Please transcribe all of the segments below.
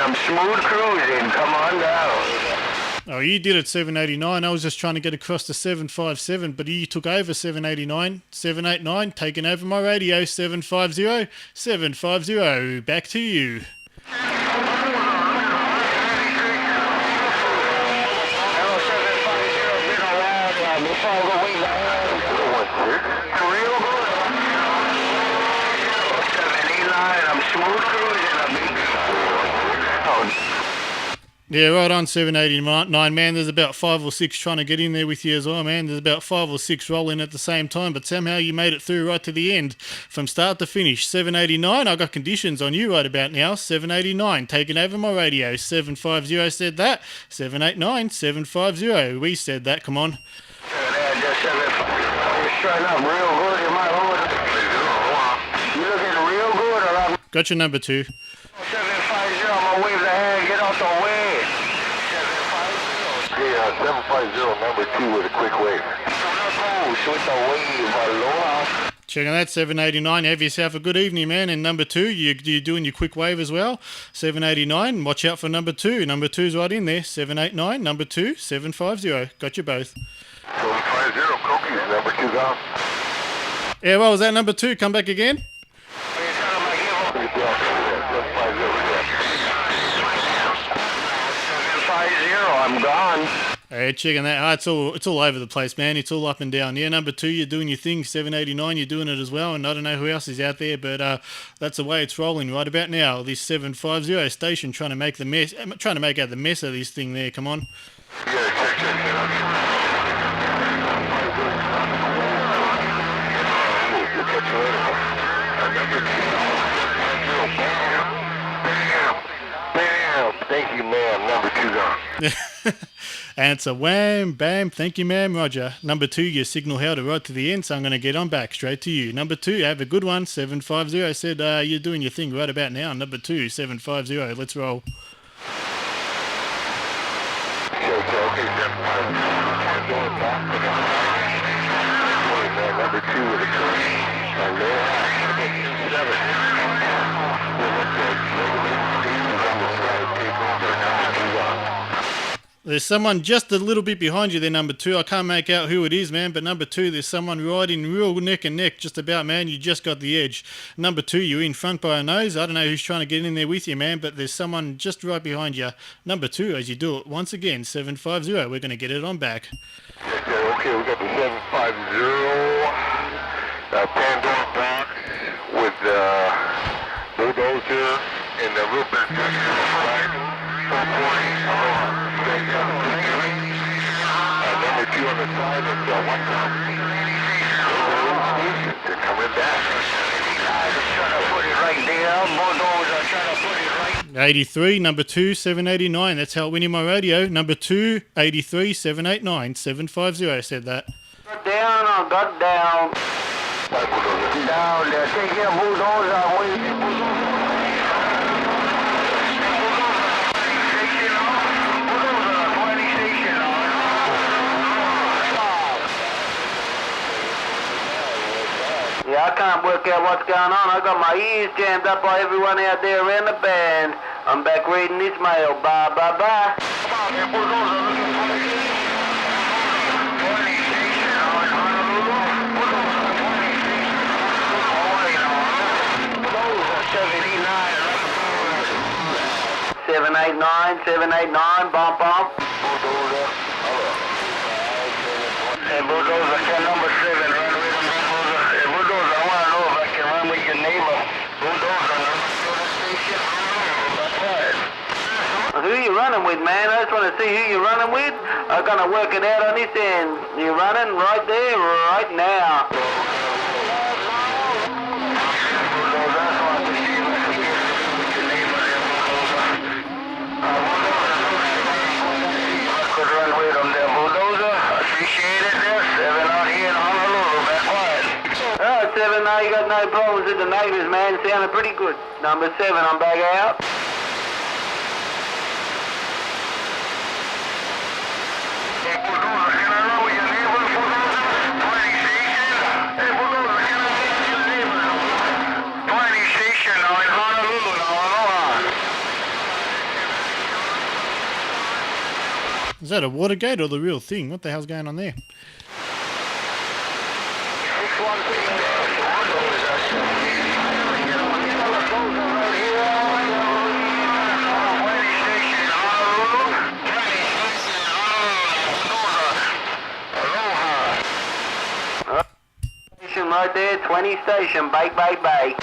I'm smooth cruising. Come on down. Oh, you did it 789. I was just trying to get across to 757, but you took over 789. 789, taking over my radio. 750. 750. Back to you. Yeah, right on 789, man. There's about 5 or 6 trying to get in there with you as well, man. There's about 5 or 6 rolling at the same time, but somehow you made it through right to the end from start to finish. 789, I got conditions on you right about now. 789, taking over my radio. 750 said that. 789, 750. We said that, come on. Got your number 2. 750, I'm gonna wave the hand, get out the way. 750. Yeah, 750, number 2 with a quick wave. Checking that, 789. Have yourself a good evening, man. And number 2, you're doing your quick wave as well. 789, watch out for number 2. Number 2's right in there. 789, number 2, 750. Got you both. 750, cookies, number 2 gone. Yeah, what was that, number 2? Come back again. I'm gone. Hey, checking that. Oh, it's all over the place, man. It's all up and down. Yeah, number 2, you're doing your thing. 789, you're doing it as well. And I don't know who else is out there, but that's the way it's rolling right about now. This 750 station trying to make out the mess of this thing there. Come on. Thank you, ma'am. Number 2 gone. And it's a wham, bam, thank you, ma'am, Roger. Number 2, your signal held it right to the end, so I'm going to get on back straight to you. Number 2, have a good one. 750 said you're doing your thing right about now. Number 2, 750, let's roll. Number 2 with a There's someone just a little bit behind you there, number 2. I can't make out who it is, man, but number 2, there's someone right in real neck and neck, just about, man. You just got the edge. Number 2, you're in front by a nose. I don't know who's trying to get in there with you, man, but there's someone just right behind you. Number 2, as you do it once again, 750. We're going to get it on back. Okay, we got the 750 Pandora box with Bulldozer and the real best number 2 on the side and 1 they're coming back. Trying to put it right there. Bulldozer trying to put it right. 83, number 2, 789. That's how it went in my radio. Number 2, 83, 789, 750 said that. Got down, I got down. Down there. Take your Bulldozer away. Yeah, I can't work out what's going on. I got my ears jammed up by everyone out there around the band. I'm back reading this mail. Bye, bye, bye. Seven, 789, bump, bump. Hey, Bulldozer, can number 7 run with him, Bulldozer? Hey, Bulldozer, I want to know if I can run with your neighbor. Bulldozer, who you running with, man? I just want to see who you're running with. I'm going to work it out on this end. You're running right there, right now. Now you got no problems with the neighbours, man. Sounded pretty good. Number 7, I'm back out. Is that a Watergate or the real thing? What the hell's going on there? Station right there, 20 station, bake, bake, bake.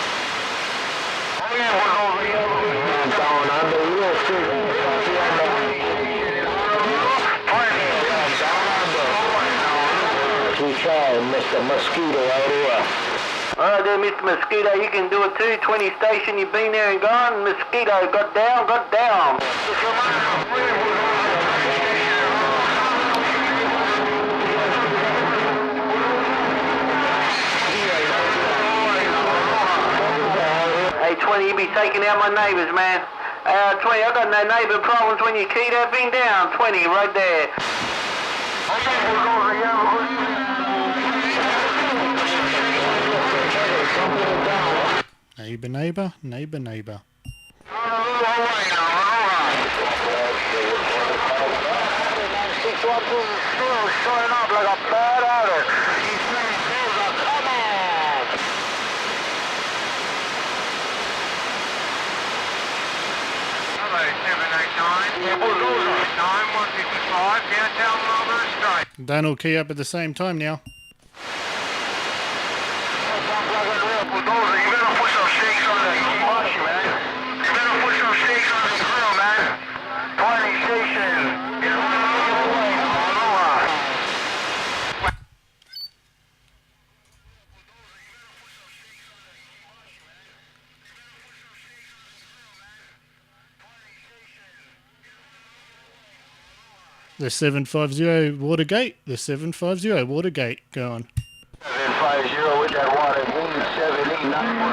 Mr. Mosquito out here. Alright there, Mr. Mosquito, you can do it too. 20 station, you've been there and gone. Mosquito, got down, got down. Hey, 20, you be taking out my neighbours, man. 20, I got no neighbour problems when you key that thing down. 20, right there. Neighbour, neighbour, neighbour, neighbour. Showing up like a bad addict. Bulldozer, 9155, downtown Melbourne State. Don't all key up at the same time now. Bulldozer, you better put some shakes on that mush, man. You better put some shakes on the grill, man. 20 station. The 750 Watergate. The 750 Watergate. Go on. 750 with that water, 789.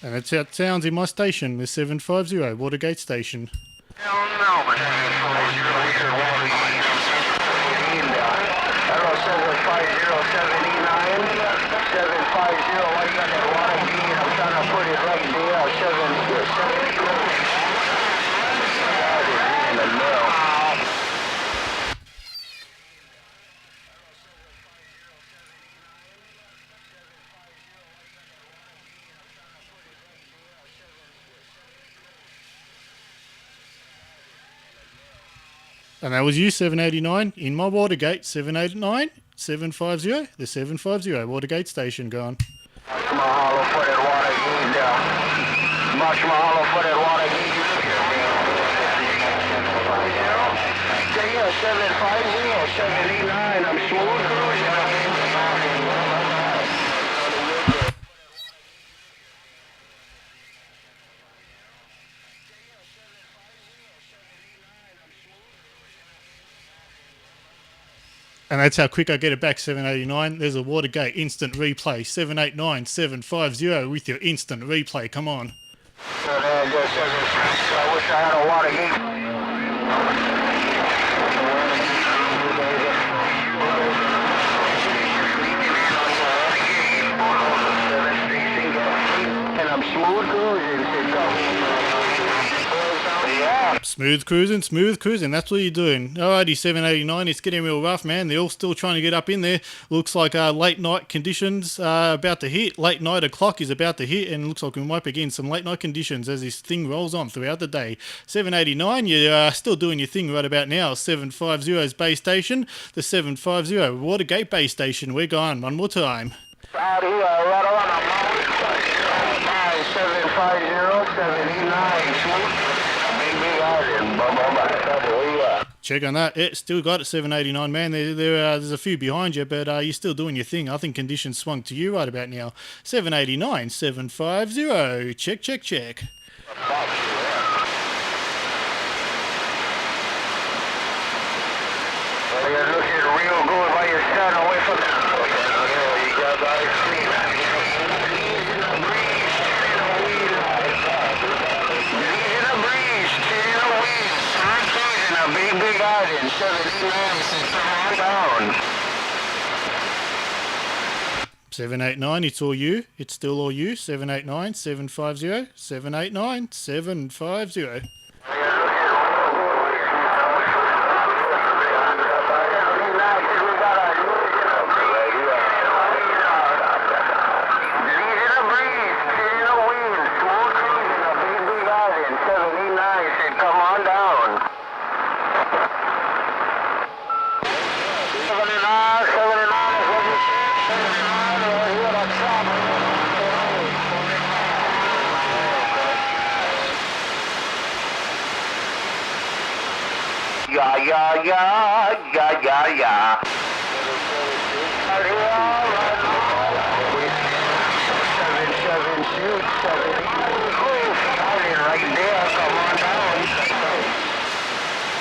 And that's how it sounds in my station, the 750 Watergate station. And that was you, 789, in my Watergate, 789, 750, the 750 Watergate station. Go on. Mahalo for that water gauge down. Much mahalo for that water gauge. Yeah, 750, 789, I'm smooth cruising. And that's how quick I get it back, 789. There's a Watergate instant replay, 789, 750 with your instant replay. Come on. I wish I had a water gauge. And I'm smooth cruising. Smooth cruising. That's what you're doing. Alrighty, 789. It's getting real rough, man. They're all still trying to get up in there. Looks like late night conditions are about to hit. Late night o'clock is about to hit, and looks like we might begin some late night conditions as this thing rolls on throughout the day. 789, you're still doing your thing right about now. 750's base station, the 750 Watergate base station. We're gone one more time. Out here, right on 750, 789. Check on that. Yeah, still got it, 789, man. There's a few behind you, but you're still doing your thing. I think conditions swung to you right about now. 789, 750. Check, check, check. You're looking real good while you're starting away from the... Okay, you got about it. Big island, 79, down. 789, it's all you. It's still all you. 789 750 789 750. Yeah.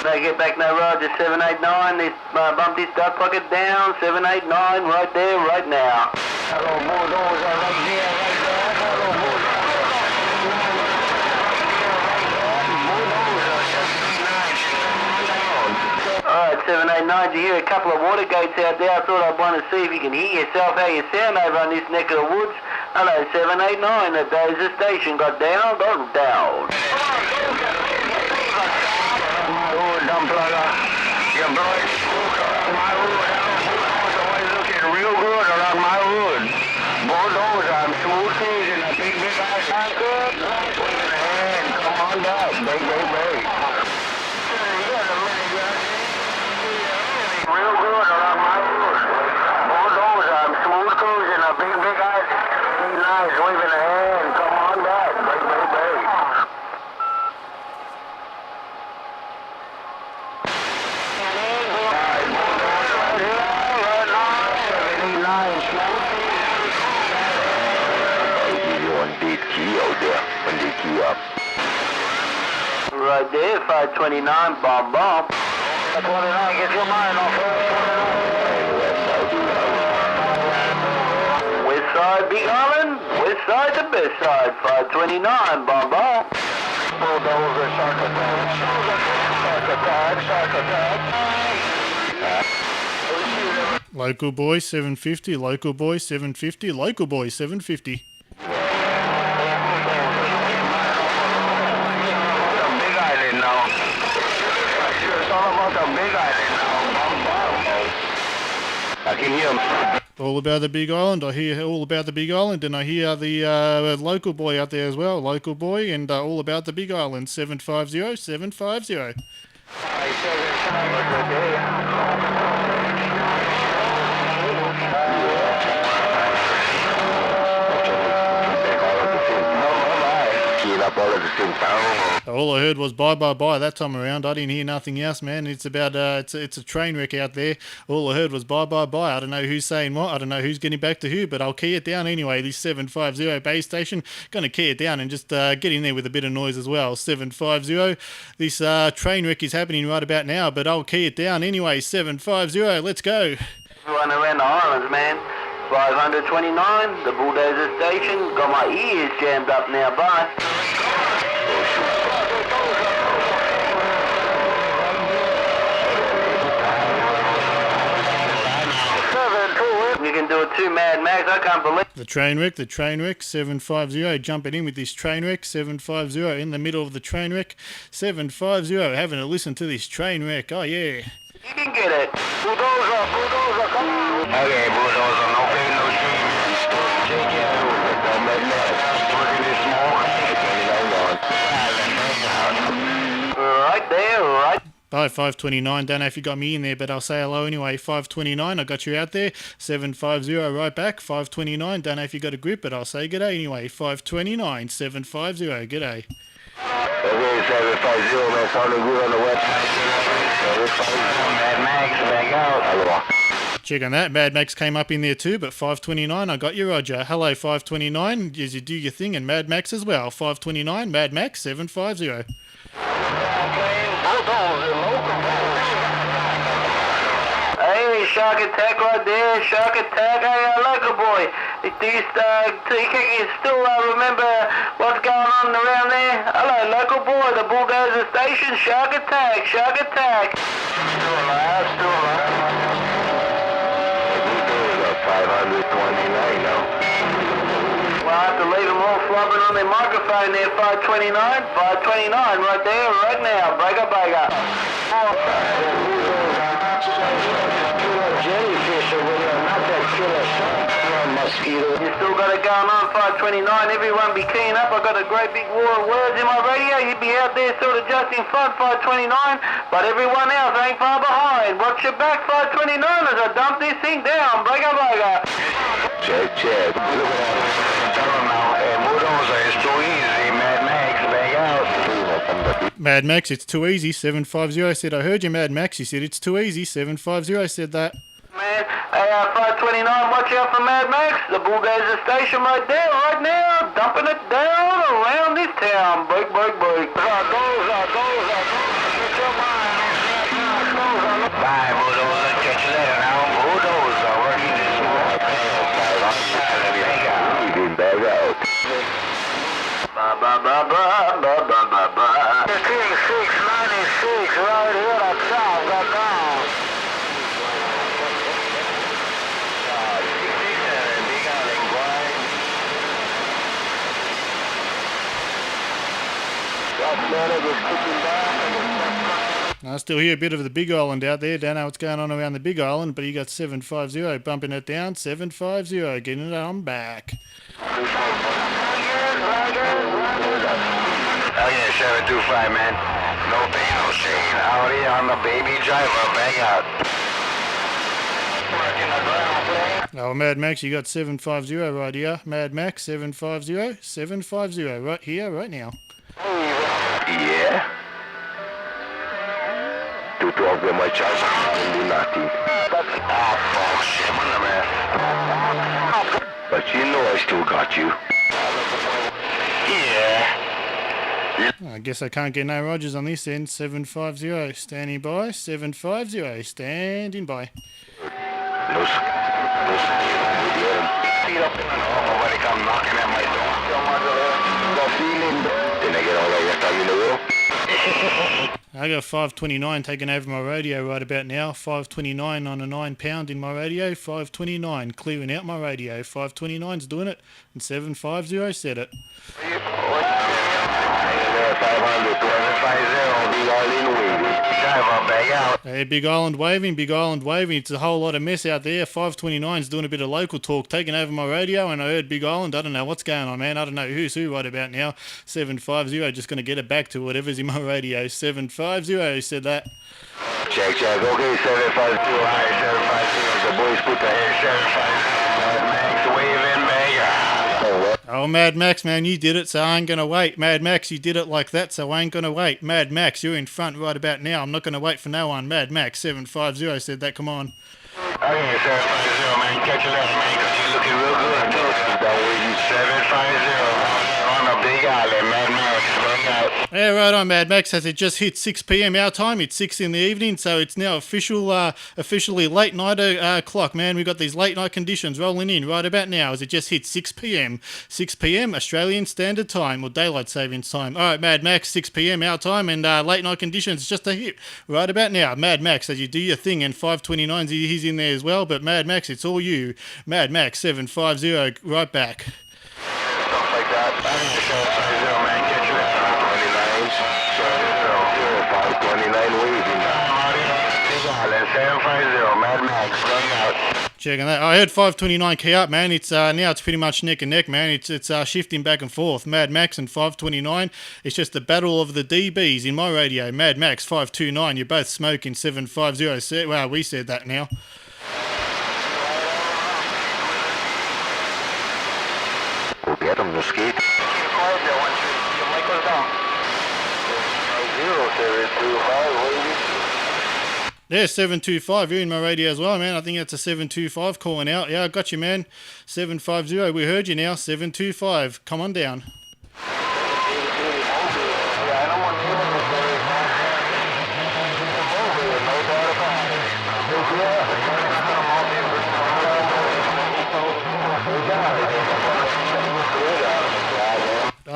They get back now, Roger, 789, they bump this duck pocket down, 789, right there, right now. Hello, Bulldozer, right there, right there. Hello, Bulldozer. Alright, 789, you hear a couple of water gates out there. I thought I'd want to see if you can hear yourself, how you sound over on this neck of the woods. Hello, 789, the Dozer station got down. Dumb plugger. Your blood. My wood. It's always looking real good around my wood. Bulldozer, I'm smooth cruising. A big ass good. And come on back. Big. Real good around my wood. Bulldozer, I'm smooth cruising. A big ass. Nice, waving a hand. Come on back. Big. Right there, 529, bomb. 29, get your mind off West side, Big Island. West side, the best side, 529, bomb. Bulldozer, shark attack. Local boy 750, local boy 750, local boy 750. I can hear him. All about the Big Island. I hear all about the Big Island, and I hear the local boy out there as well. Local boy, and all about the Big Island. 750 750. All I heard was bye that time around. I didn't hear nothing else, man. It's about it's a train wreck out there. All I heard was bye. I don't know who's saying what. I don't know who's getting back to who, but I'll key it down anyway. This 750 base station, gonna key it down and just get in there with a bit of noise as well. 750. This train wreck is happening right about now, but I'll key it down anyway. 750. Let's go. Run around the islands, man. 529, the Bulldozer station. Got my ears jammed up now, bye. You can do it too, Mad Max. I can't believe the train wreck, 750, jumping in with this train wreck, 750 in the middle of the train wreck, 750, having a listen to this train wreck, oh yeah. You can get it. Bulldozer, come on. Okay, Bulldozer, no pain, no shame. Take care. Don't make that. Working this small. Right there, right. Bye, 529. Don't know if you got me in there, but I'll say hello anyway. 529, I got you out there. 750, right back. 529, don't know if you got a grip, but I'll say g'day anyway. 529, 750, g'day. Okay, 750, man, sounding good on the website. Mad Max, back out. Check on that. Mad Max came up in there too, but 529, I got you, Roger. Hello, 529, as you do your thing, and Mad Max as well. 529, Mad Max, 750. Hey, Shark Attack right there, Shark Attack. Hey, local boy, do you still remember what's going on around there? Hello, local boy, the Bulldozer station, Shark Attack, Shark Attack. Still alive, still alive. Bulldozer 529 now. Well, I have to leave them all flopping on their microphone there, 529 right there, right now, breaker. Jellyfish over there, not that killer shark. Mosquito. You still got it going on, 529, everyone be keying up. I got a great big war of words in my radio. You'd be out there sort of just in front, 529, but everyone else ain't far behind. Watch your back, 529, as I dump this thing down, breaker. Check. Look at that. Tell them now, hey, Bulldozer, it's too easy, Mad Max, bang out. Mad Max, it's too easy. 750 said, I heard you, Mad Max. He said, it's too easy. 750 said that. Man, hey, 529, watch out for Mad Max, the Bulldozer station right there, right now, dumping it down around this town. Break. Bulldozer, get your mind. Bye, Bulldozer, catch you later now. Bulldozer, working this one. Bag out. Ba. 696 right here at top, got down. I still hear a bit of the Big Island out there. Don't know what's going on around the Big Island, but you got 750 bumping it down. 750 getting it on back. Oh yeah, 725, man. No pain, no shame. Out here on the baby driver, bang out. Working the ground plane. Oh, Mad Max, you got 750 right here. Mad Max, 750 right here, right now. Yeah. 212 with my charge. Do nothing. Oh, shit, man. But you know I still got you. Yeah. I guess I can't get no Rogers on this end. 750 standing by. 750 standing by. No, nobody come knocking at my door. No feeling. Didn't I get all that time in the room? I got 529 taking over my radio right about now. 529 on a 9 pound in my radio. 529 clearing out my radio. 529's doing it. And 750 said it. 500, 250, Big Island waving. Driver, bag out. Hey, Big Island waving. It's a whole lot of mess out there. 529's doing a bit of local talk, taking over my radio, and I heard Big Island. I don't know what's going on, man. I don't know who's who right about now. 750, just going to get it back to whatever's in my radio. 750 said that. Check. Okay, 750. All right, 750. The boys put the hair 750. Max waving, bag. Oh, Mad Max, man, you did it, so I ain't going to wait. Mad Max, you did it like that, so I ain't going to wait. Mad Max, you're in front right about now. I'm not going to wait for no one. Mad Max, 750 said that. Come on. Okay, 750, man. Catch you later, man, because you're looking real good. 750 on the Big Island, Mad Max. Yeah, right on, Mad Max. As it just hit 6 p.m. our time, it's 6 in the evening, so it's now officially late night o'clock, man. We've got these late night conditions rolling in right about now as it just hit 6 p.m. 6 p.m. Australian Standard Time, or Daylight Savings Time. All right, Mad Max, 6 p.m. our time, and late night conditions just a hit right about now. Mad Max, as you do your thing, and 529's he's in there as well, but Mad Max, it's all you. Mad Max, 750, right back. Stuff like that. 750, man. Catch you later. 529 waving. Big Island, 750, Mad Max, going out. Checking that. I heard 529 key up, man. It's now it's pretty much neck and neck, man. It's shifting back and forth. Mad Max and 529. It's just the battle of the DBs in my radio. Mad Max, 529. You're both smoking. 750. Well, we said that now. Go get him, Mosquito. Yeah, 725. You're in my radio as well, man. I think that's a 725 calling out. Yeah, I got you, man. 750. We heard you now. 725. Come on down.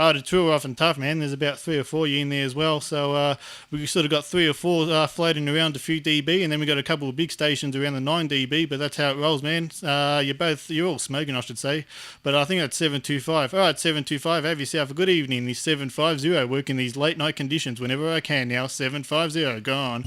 Oh, the two are rough and tough, man. There's about 3 or 4 you in there as well. So we've sort of got 3 or 4 floating around a few dB, and then we've got a couple of big stations around the 9 dB, but that's how it rolls, man. You're all smoking, I should say. But I think that's 725. All right, 725, have yourself a good evening. This 750, working these late night conditions whenever I can now. 750, go on.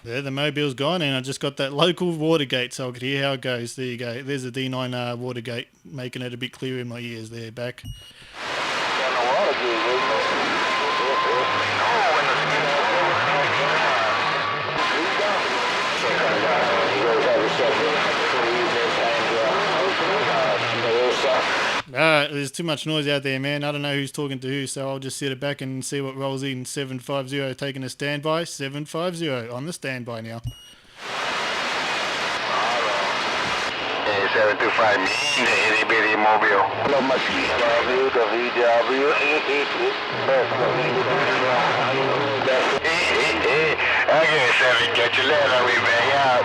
There, the mobile's gone, and I just got that local Watergate, so I could hear how it goes. There you go. There's the D9 Watergate, making it a bit clearer in my ears there, back. There's too much noise out there, man. I don't know who's talking to who, so I'll just sit it back and see what rolls in. 750 taking a standby. 750 on the standby now. 725 the itty bitty mobile. Hello, Mosquito. I guess 7 get your letter, we bang out.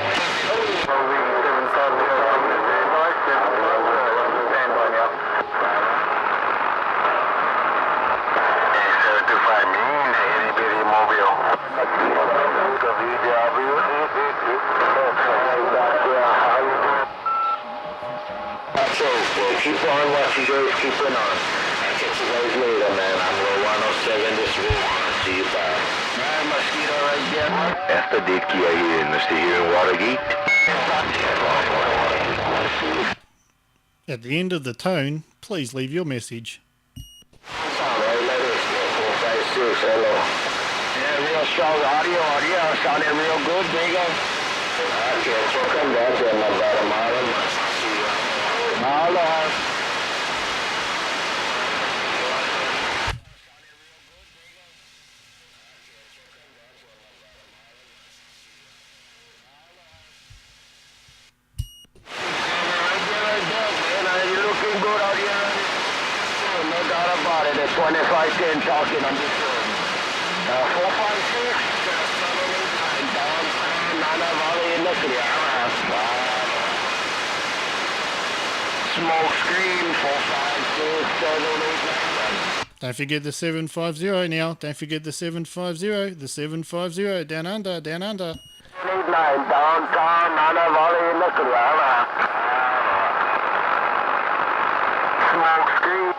Keep on what you guys keep it on. I'll catch you guys later, man. I'm going 107 this week. See you back. Man, Mosquito right there. That's the dick you are here, Mr. Here in Watergate. At the end of the tone, please leave your message. Alright, let us go. 456, hello. Yeah, real strong audio. Sounding real good, big one. Okay, so come back there, my brother, Marlon. Hello. You're looking good out here. No doubt about it. At 2510 talking on this one. 456, 789, downtown Nana Valley in the clear. Smoke screen, 456, 789. Don't forget the 750 now. Don't forget the 750. The 750 down under. 89 downtown Nana Valley in the clear. Smoke screen.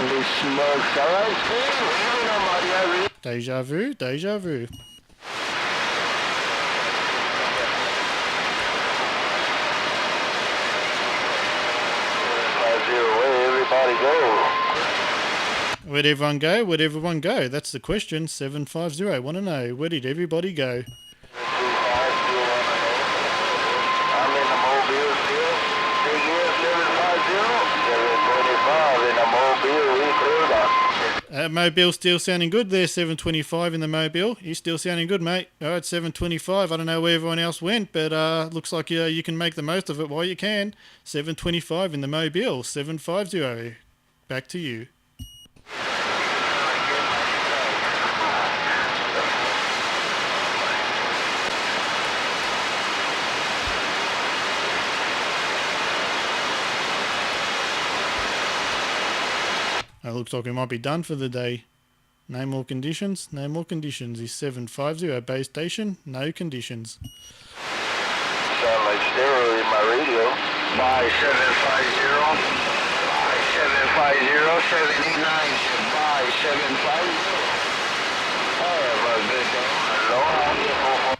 The smoke screen. Deja vu. Where'd everyone go? That's the question. 750. Want to know, where did everybody go? I'm in the mobile still. Big year 750. 725 in the mobile. We cleared up. Mobile's still sounding good there. 725 in the mobile. You're still sounding good, mate. All right, 725. I don't know where everyone else went, but looks like you can make the most of it while you can. 725 in the mobile. 750. Back to you. It looks like we might be done for the day. No more conditions. Is 750 base station? No conditions. Sound like stereo in my radio. By 750. By 750. 789. By 750. Have a good day.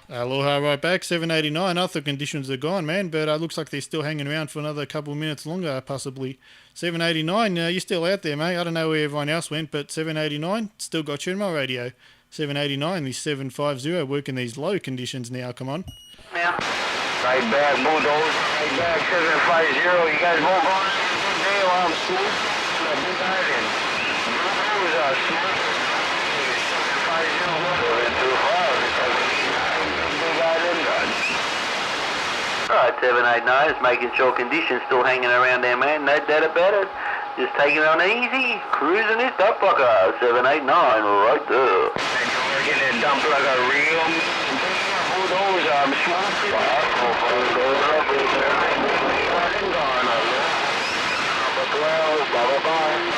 Aloha right back. 789. I thought conditions are gone, man, but looks like they're still hanging around for another couple of minutes longer, possibly. 789, you're still out there, mate. I don't know where everyone else went, but 789, still got you in my radio. 789, the 750, working these low conditions now, come on. Yeah. Right back, Bulldozer, right back, 750. You guys both going on a good day while I'm smooth. Big island. Bulldozer, smooth. 750. Alright, 789 is making sure conditions still hanging around there, man. No doubt about it. Just taking it on easy, cruising this dump fucker. 789 right there. And you're working it dump like a real bulldozer. I'm smoking. Number 12, bye-bye.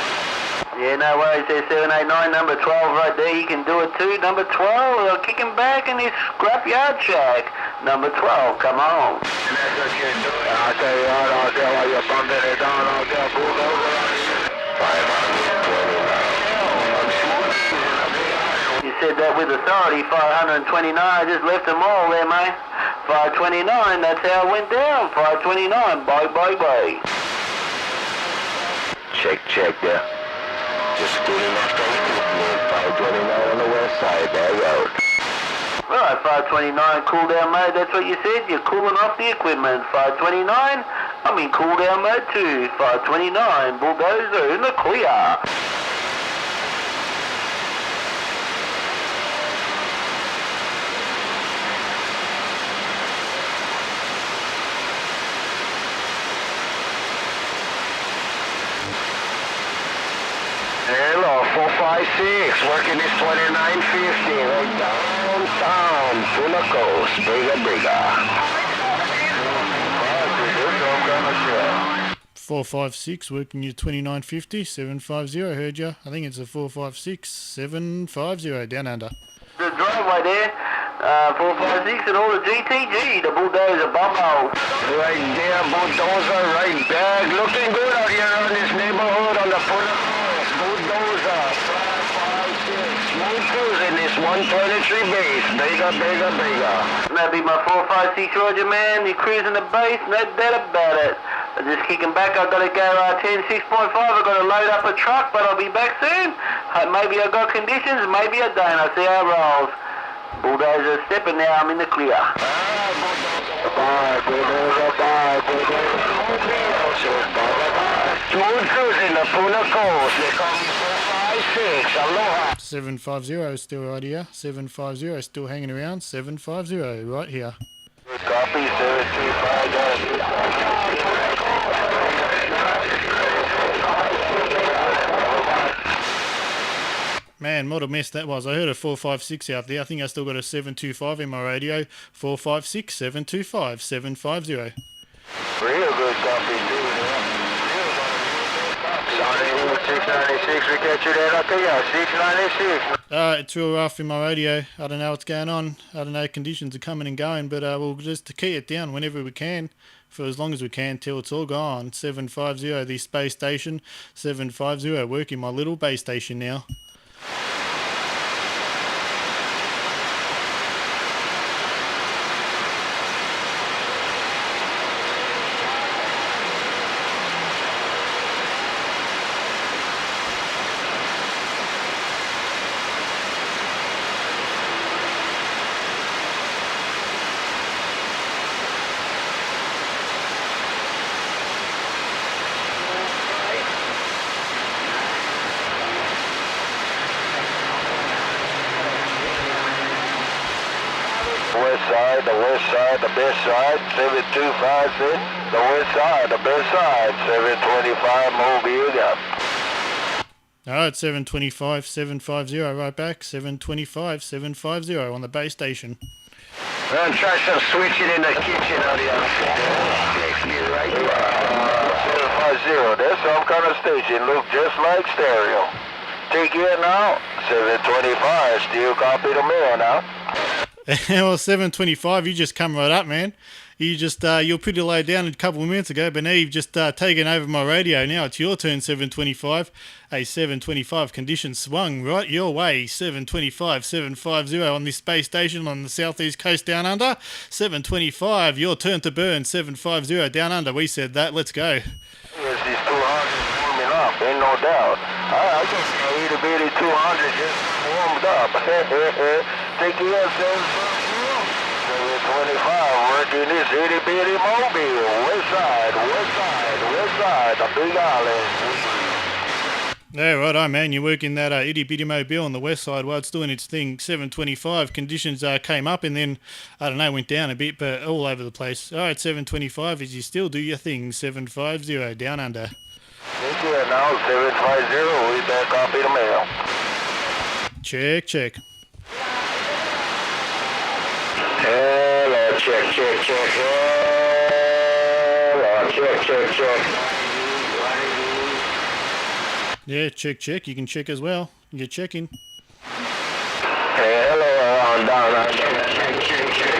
Yeah, no worries there, 789, number 12 right there, you can do it too. Number 12, kicking back in his scrapyard shack. Number 12, come on. And that's what you're doing. I'll tell you what, I'll tell while you're bumping it down, I'll tell Bulldozer. 529. You said that with authority, 529, I just left them all there, mate. 529, that's how it went down, 529, bye, bye, bye. Check there. Just getting off the 529 on the west side, there you go. Right, 529, cool down mode, that's what you said, you're cooling off the equipment. 529, I'm in cool down mode too. 529, Bulldozer in the clear. Hello, 456, working this 2950 right downtown, Tuna Coast, Briga. 456 working your 2950 750. Heard you. I think it's a 456 750 down under. The driveway there, 456 and all the GTG, the Bulldozer bumbo. Right there, Bulldozer, right there. Looking good out here on this neighborhood on the Tuna Coast. Bulldozer, 556, smooth cruising this 123 base, bigger. That'd be my 456 Roger, man. You're cruising the base, no doubt about it. I'm just kicking back. I've got to go 10, 6.5. I've got to load up a truck, but I'll be back soon. Maybe I've got conditions, maybe I don't. I'll see how it rolls. Bulldozer stepping now. I'm in the clear. Bye, Bulldozer. Smooth cruising the Tuna Coast. They call me 456. Aloha. 750 is still right here. 750 is still hanging around. 750 right here. Copy, 725. Man, what a mess that was. I heard a 456 out there. I think I still got a 725 in my radio. 456 725 750. Real good copy, too. Sounding 696, we catch you there. Okay, yeah, 696. It's real rough in my radio. I don't know what's going on. I don't know, conditions are coming and going, but we'll just key it down whenever we can, for as long as we can, till it's all gone. 750, the space station. 750, working my little base station now. The west side, the best side, 725, the west side, the best side, 725, Mobile, yeah. Alright, 725 750 right back. 725 750 on the base station. And try some switching in the kitchen out here. Right there. 750, that's some kind of station, look just like stereo. Take it now, 725, still copy the mail now. Well, 725, you just come right up, man. You just, you were pretty low down a couple of minutes ago, but now you've just taken over my radio. Now it's your turn, 725. A 725 condition swung right your way. 725, 750 on this space station on the southeast coast down under. 725, your turn to burn. 750 down under. We said that. Let's go. Yes, these 200 warming up, ain't no doubt. I just need a bitty 200 just warmed up. Take it up, 725, working this itty bitty mobile. West side, the Big Island. Yeah, right on, man. You're working that itty bitty mobile on the west side while it's doing its thing. 725 conditions came up and then, I don't know, went down a bit, but all over the place. All right, 725 is you still do your thing. 750 down under. Thank you, now 750, we back copy the mail. Check, check. Hello, check. Hello, check. Yeah, check. You can check as well. You're checking. Hello, down. Check.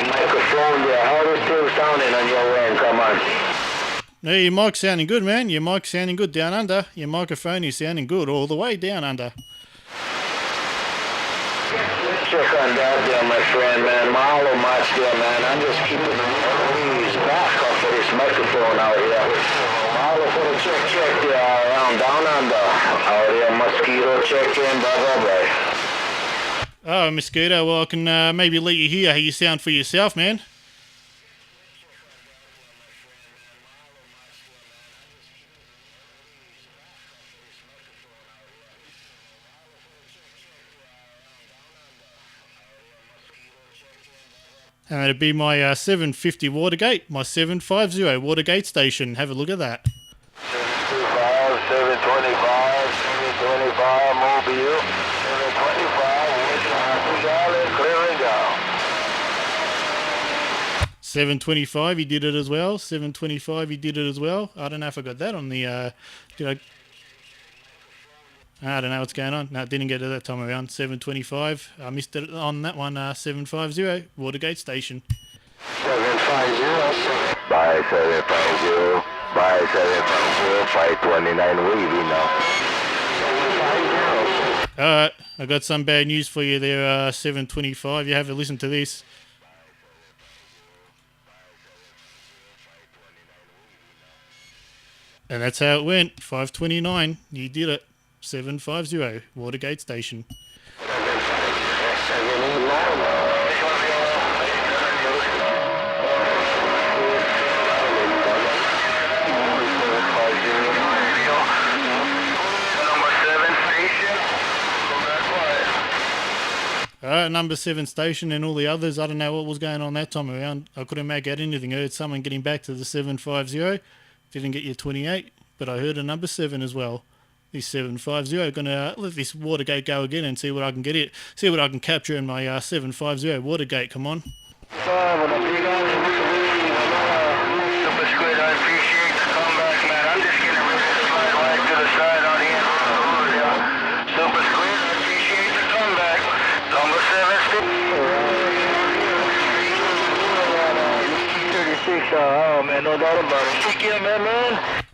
Microphone, yeah, how is things sounding on your end? Come on. No, your mic's sounding good, man. Your mic's sounding good down under. Your microphone is sounding good all the way down under. Check on that there, my friend, man. Mahalo much there, man. I'm just keeping the knees back off of this microphone out here. Mahalo for the check there around down under. Out here, Mosquito, check in, bye. Oh, Mosquito, well, I can maybe let you hear how you sound for yourself, man. And it'd be my 750 Watergate, my 750 Watergate station. Have a look at that. 725, Mobile, 725, clear and go. 725, he did it as well. 725, he did it as well. I don't know if I got that on the, I don't know what's going on. No, didn't get it that time around. 725. I missed it on that one. 750 Watergate Station. 750. Bye 750. Bye 750. 529 wavy now. 750. Alright, I got some bad news for you there, 725. You have to listen to this. And that's how it went. 529. You did it. 750 Watergate Station. Alright, number 7 station and all the others. I don't know what was going on that time around. I couldn't make out anything. I heard someone getting back to the 750. Didn't get your 28, but I heard a number 7 as well. This 750, gonna let this Watergate go again and see what I can get it. See what I can capture in my 750 Watergate. Come on. Super Squid, I appreciate the comeback, man. I'm just getting ready to slide right to the side on the end of the road, yeah. Super Squid, I appreciate the comeback. Number 7 36, oh man, no doubt about it. Take care, man.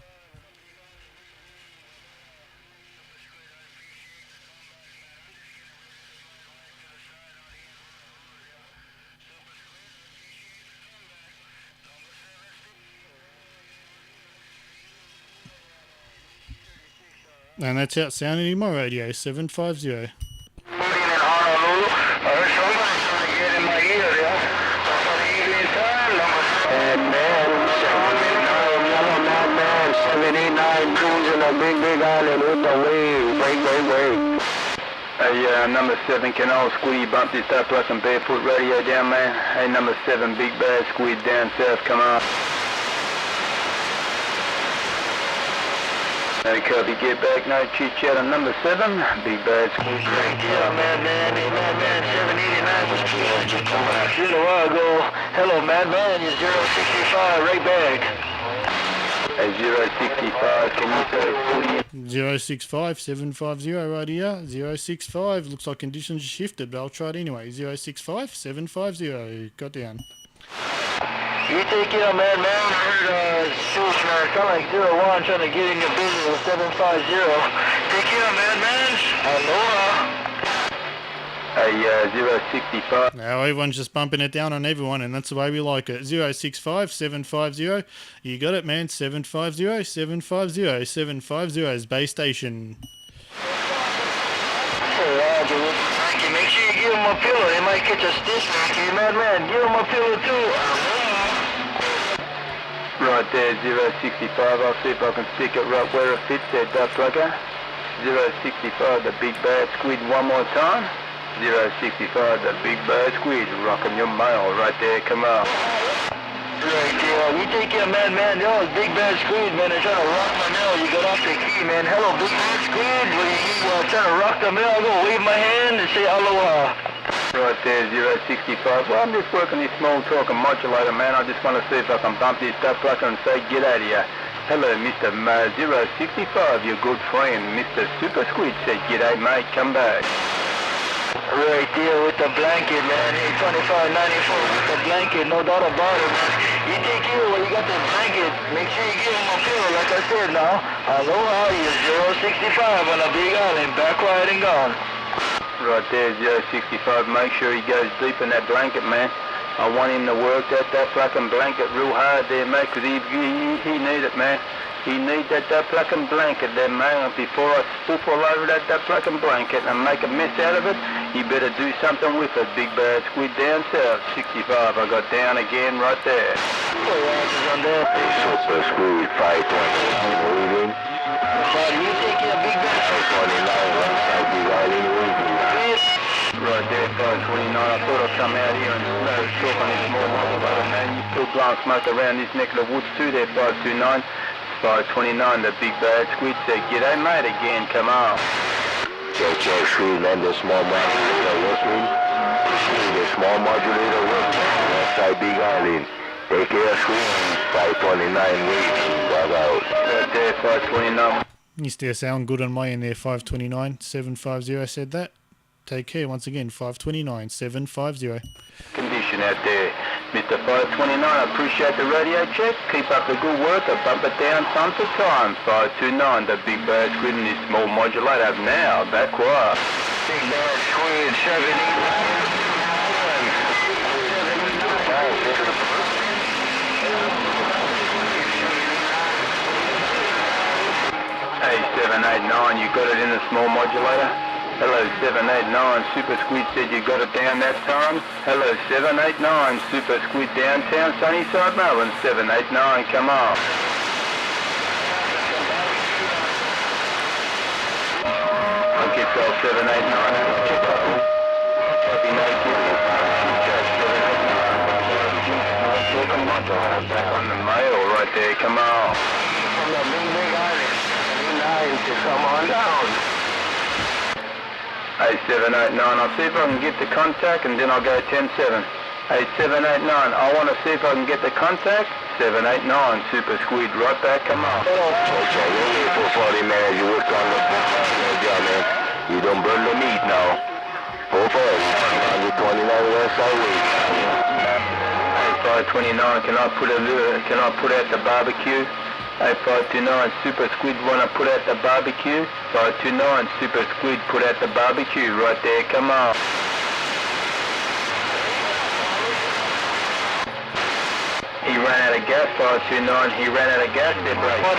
And that's how it sounded in my radio, 750. In Honolulu, I heard somebody trying to get in my ear, yeah. That's on the evening time, number 789, 789 cruising a big island with the wave, break. Hey, number 7, can old Squid bump this up like some barefoot radio down, man? Hey, number 7, big bad Squid down south, come on. Hey, copy, get back, no chit-chat on number 7, big bad Squid. Yeah, Madman, 789 was just coming out shit a while ago. Hello, Madman, you're 065, right back. Hey, 065, can you say 065 750 right here. 065. Looks like conditions shifted, but I'll try it anyway. 065 750. Got down. You take care, man. I heard Susan kind of like 01 trying to get in your business with 750. Take care, man. Aloha. Hey, 065. Now everyone's just bumping it down on everyone, and that's the way we like it. 065 750. You got it, man. 750 750. 750's base station. Hey, make sure you give him a pillow. They might catch a stitch back here, man. Give him a pillow, too. Right there, 065. I'll see if I can stick it right where it fits there, duck plugger. 065, the big bad Squid one more time. 065, the big bad Squid, rocking your mail right there, come on. Right there. We take care, man. That was Big Bad Squid, man. They're trying to rock my mill. You got off the key, man. Hello, Big Bad Squid. What are you trying to rock the mill? I'm going to wave my hand and say aloha. Right there, 065. Well, I'm just working this small talk and modulator, man. I just want to see if I can bump this stuff like and say g'day to you. Hello, Mr. 065, your good friend. Mr. Super Squid said g'day, mate. Come back. Right there with the blanket, man. Hey, 2594 with the blanket, no doubt about it, man. You take care when you got the blanket. Make sure you give him a pill, like I said now. Aloha, you're 065 on a Big Island, back quiet and gone. Right there, 065. Make sure he goes deep in that blanket, man. I want him to work that fucking blanket real hard there, mate, because he need it, man. He needs that fucking blanket there, man. Before I spoof all over that fucking blanket and make a mess out of it, you better do something with it. Big Bad Squid down south, 65. I got down again right there. Super Squid, 529, waving. You take your Big Bad Squid. 529, outside Big Island, waving. Right there, 529. I thought I'd come out here and talk on this more modulator, man. You still blowing smoke around this neck of the woods too there, 529. 529, the Big Bad Squid said, g'day mate again, come on. Check, Squid, man, the small modulator, listening. The small modulator, listening. Outside Big Island. Take care, Squid. 529, waving. Bug out. Right there, 529. You still sound good on my end there, 529 750 said that. Take care once again, 529 750. Condition out there. Mr. 529, I appreciate the radio check. Keep up the good work. I bump it down time to time. 529, the Big Bad Squid in this small modulator now. Back quiet. Big Bad Squid, 789. Hey, 789, you got it in the small modulator? Hello, 789, Super Squid said you got it down that time. Hello, 789, Super Squid downtown, Sunnyside, Melbourne. 789, come on. Okay, so 789, Copy, no kidding. Back on the mail right there, come on. From the Big Island, 9 to come on down. Hey, 789, I'll see if I can get the contact and then I'll go 10-7. Hey, 789, I want to see if I can get the contact. 789, Super Squid, right back, come on. Okay, 440, man, you work on the yeah, man. You don't burn the meat now. 440, 29 West Highway. Hey, 529, can I put out the barbecue? Hey, 529, Super Squid want to put out the barbecue? 529, Super Squid put out the barbecue right there, come on. He ran out of gas, 529, he ran out of gas there, bro. All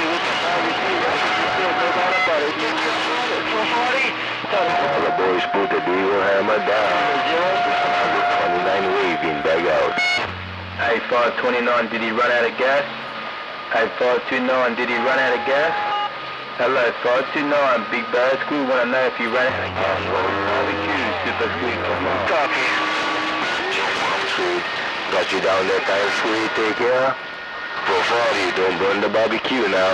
the boys put the deal hammer down. 29 waving, back out. Hey, 529, did he run out of gas? Hey, 529, did he run out of gas? Hello, 529, Big Bad Squid, want to know if he ran out of gas. Barbecue, Super Squid, come on. Copy. Squid, got you down there, time Squid, take care. 440, don't burn the barbecue now.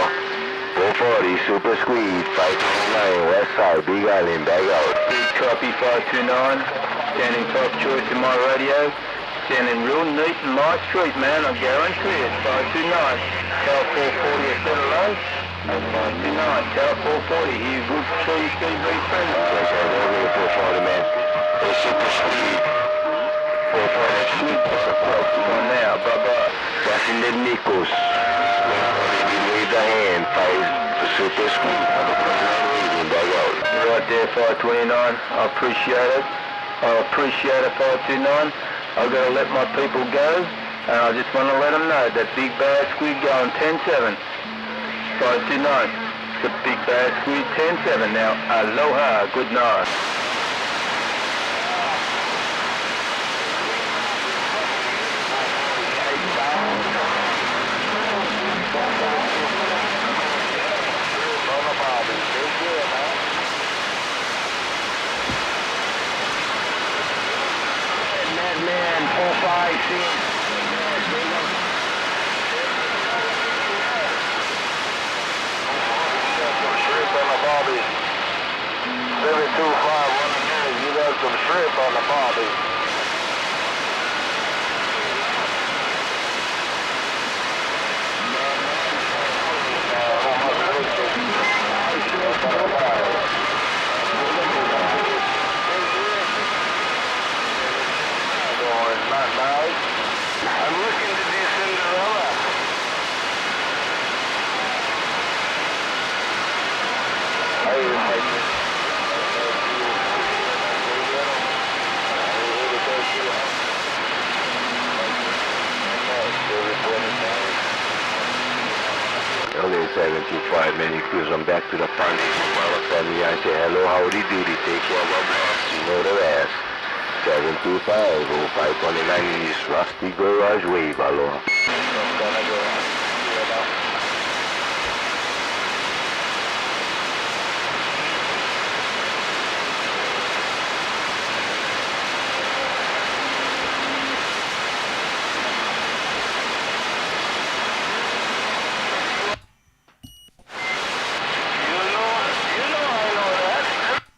440, Super Squid, 529, West Side, Big Island, back out. Big copy, 529, standing top choice in my radio. Standing real neat and nice street, man, I guarantee it. 529, Tower 440, I said hello. 529, Tower 440, he's good tree TV friend. 440, man. Hey, Super Squid. 440, Squid, what's the problem? On now, bye-bye. That's in the Nichols. You wave the hand, 5 for Super Squid. Back out. Right there, 529, I appreciate it. I appreciate it, 529. I've got to let my people go, and I just want to let them know that Big Bad Squid going 10-7. 529, the Big Bad Squid 10-7. Now, aloha, good night. Man, 456. 725, you got some shrimp on the body. I'm looking to do Cinderella. Okay, 725, man, you cruise on back to the front. Well, family, I say hello, howdy doody, take care of our boss, you know the rest. 725, 0529 East Rusty Garage Wave, aloha.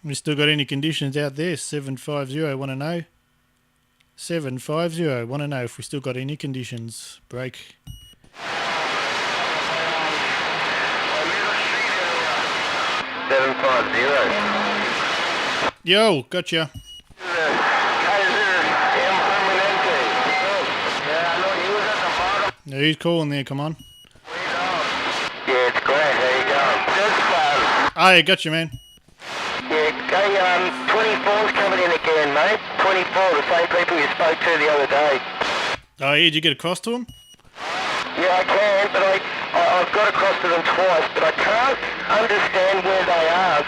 We still got any conditions out there? 750, want to know? 750, want to know if we still got any conditions. Break. 750. Yo, gotcha. Yeah, who's calling there? Come on. Yeah, it's Grant. How you going? Oh, yeah, gotcha, man. Yeah, okay, 24's coming in again, mate. 24, the same people you spoke to the other day. Oh, yeah, did you get across to him? Yeah, I can, but I've got across to them twice, but I can't understand where they are.